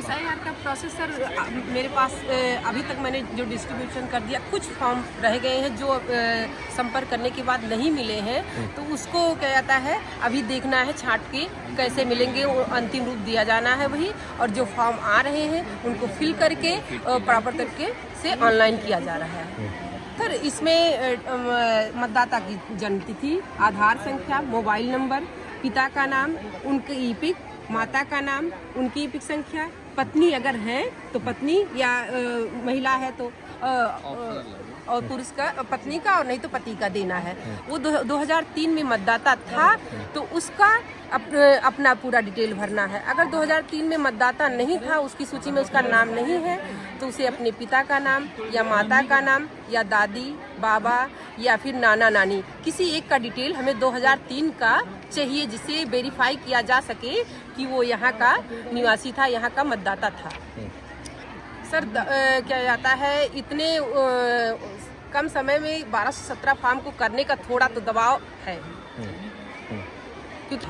SIR का process sir मेरे पास अभी तक मैंने जो डिस्ट्रीब्यूशन कर दिया, कुछ फॉर्म रह गए हैं जो संपर्क करने के बाद नहीं मिले हैं, तो उसको क्या जाता है अभी देखना है छांट के कैसे मिलेंगे, वो अंतिम रूप दिया जाना है वही। और जो फॉर्म आ रहे हैं उनको फिल करके प्रॉपर तरीके से ऑनलाइन किया जा रहा है। सर इसमें मतदाता की जन्मतिथि, आधार संख्या, मोबाइल नंबर, पिता का नाम, उनके ईपिक, माता का नाम, उनकी ईपिक संख्या, पत्नी अगर है तो पत्नी या महिला है तो और पुरुष का पत्नी का, और नहीं तो पति का देना है। वो 2003 में मतदाता था तो उसका अपना पूरा डिटेल भरना है। अगर 2003 में मतदाता नहीं था, उसकी सूची में उसका नाम नहीं है, तो उसे अपने पिता का नाम या माता का नाम या दादी बाबा या फिर नाना नानी, किसी एक का डिटेल हमें 2003 का चाहिए, जिससे वेरीफाई किया जा सके कि वो यहाँ का निवासी था, यहाँ का मतदाता था। सर क्या जाता है इतने कम समय में 12 से 17 फॉर्म को करने का थोड़ा तो दबाव है, क्योंकि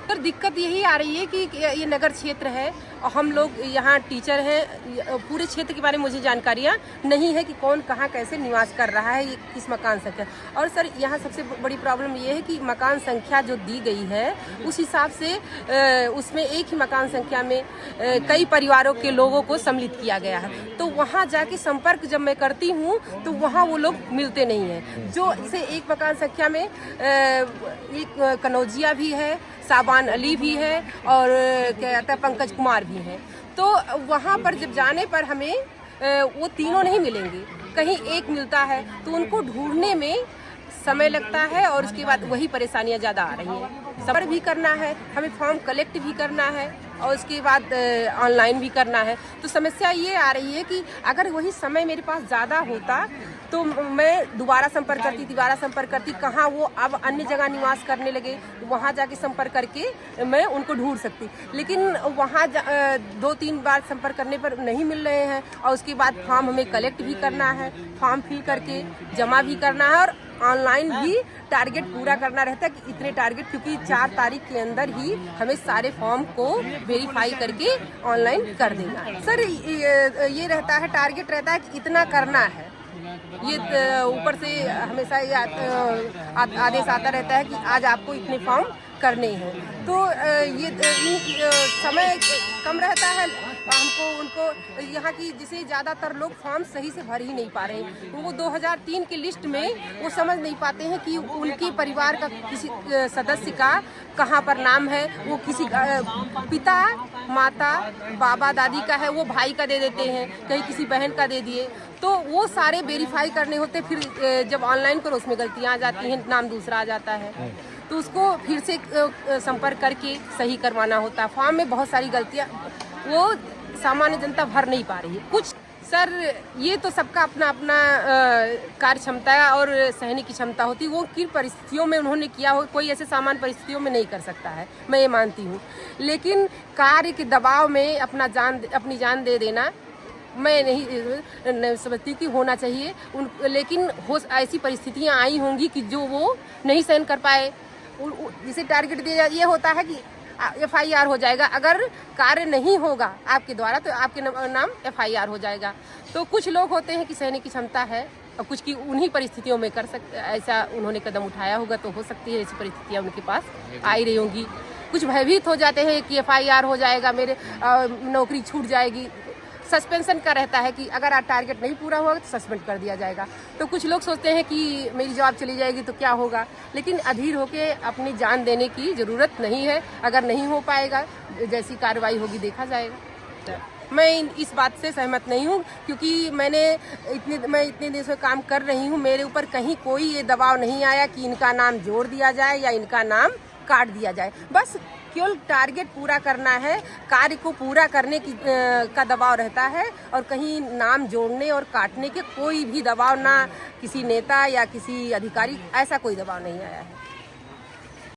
सर दिक्कत यही आ रही है कि ये नगर क्षेत्र है और हम लोग यहाँ टीचर हैं, पूरे क्षेत्र के बारे में मुझे जानकारियाँ नहीं है कि कौन कहाँ कैसे निवास कर रहा है, ये किस मकान संख्या। और सर यहाँ सबसे बड़ी प्रॉब्लम ये है कि मकान संख्या जो दी गई है उस हिसाब से उसमें एक ही मकान संख्या में कई परिवारों के लोगों को सम्मिलित किया गया है। तो वहाँ जाके संपर्क जब मैं करती हूँ तो वहाँ वो लोग मिलते नहीं हैं। जो इसे एक मकान संख्या में एक कनौजिया भी है, साबान अली भी है और क्या कहता है पंकज कुमार भी है। तो वहाँ पर जब जाने पर हमें वो तीनों नहीं मिलेंगे, कहीं एक मिलता है, तो उनको ढूंढने में समय लगता है और उसके बाद वही परेशानियाँ ज़्यादा आ रही हैं। सबर भी करना है, हमें फॉर्म कलेक्ट भी करना है और उसके बाद ऑनलाइन भी करना है। तो समस्या ये आ रही है कि अगर वही समय मेरे पास ज़्यादा होता तो मैं दोबारा संपर्क करती, कहाँ वो अब अन्य जगह निवास करने लगे, वहाँ जाके संपर्क करके मैं उनको ढूंढ सकती। लेकिन वहाँ 2-3 बार संपर्क करने पर नहीं मिल रहे हैं और उसके बाद फॉर्म हमें कलेक्ट भी करना है, फॉर्म फिल करके जमा भी करना है और ऑनलाइन भी टारगेट पूरा करना रहता है कि इतने टारगेट, क्योंकि 4 तारीख के अंदर ही हमें सारे फॉर्म को वेरीफाई करके ऑनलाइन कर देना है। सर ये रहता है, टारगेट रहता है कि इतना करना है। ये ऊपर से हमेशा ये आदेश आता रहता है कि आज आपको इतने फॉर्म करने हैं। तो ये समय कम रहता है हमको, उनको यहाँ की जिसे ज़्यादातर लोग फॉर्म सही से भर ही नहीं पा रहे हैं। वो 2003 की लिस्ट में वो समझ नहीं पाते हैं कि उनके परिवार का किसी सदस्य का कहाँ पर नाम है, वो किसी पिता माता बाबा दादी का है वो भाई का दे देते हैं, कहीं किसी बहन का दे दिए, तो वो सारे वेरीफाई करने होते। फिर जब ऑनलाइन करो उसमें गलतियाँ आ जाती हैं, नाम दूसरा आ जाता है, तो उसको फिर से संपर्क करके सही करवाना होता है। फॉर्म में बहुत सारी गलतियाँ वो सामान्य जनता भर नहीं पा रही है। कुछ सर ये तो सबका अपना अपना कार्य क्षमता और सहने की क्षमता होती है, वो किन परिस्थितियों में उन्होंने किया हो, कोई ऐसे सामान्य परिस्थितियों में नहीं कर सकता है, मैं ये मानती हूँ। लेकिन कार्य के दबाव में अपनी जान दे देना मैं नहीं समझती कि होना चाहिए। लेकिन ऐसी परिस्थितियाँ आई होंगी कि जो वो नहीं सहन कर पाए, जिसे टारगेट दिया ये होता है कि FIR हो जाएगा, अगर कार्य नहीं होगा आपके द्वारा तो आपके नाम FIR हो जाएगा। तो कुछ लोग होते हैं कि सहने की क्षमता है और कुछ की उन्हीं परिस्थितियों में कर सकते, ऐसा उन्होंने कदम उठाया होगा, तो हो सकती है ऐसी परिस्थितियाँ उनके पास आई रही होंगी। कुछ भयभीत हो जाते हैं कि FIR हो जाएगा, मेरे नौकरी छूट जाएगी। सस्पेंशन का रहता है कि अगर टारगेट नहीं पूरा हुआ तो सस्पेंड कर दिया जाएगा। तो कुछ लोग सोचते हैं कि मेरी जॉब चली जाएगी तो क्या होगा, लेकिन अधीर होके अपनी जान देने की ज़रूरत नहीं है। अगर नहीं हो पाएगा, जैसी कार्रवाई होगी देखा जाएगा। मैं इस बात से सहमत नहीं हूँ, क्योंकि मैं इतने दिन से काम कर रही हूँ, मेरे ऊपर कहीं कोई ये दबाव नहीं आया कि इनका नाम जोड़ दिया जाए या इनका नाम काट दिया जाए। बस केवल टारगेट पूरा करना है, कार्य को पूरा करने का दबाव रहता है और कहीं नाम जोड़ने और काटने के कोई भी दबाव, ना किसी नेता या किसी अधिकारी, ऐसा कोई दबाव नहीं आया है।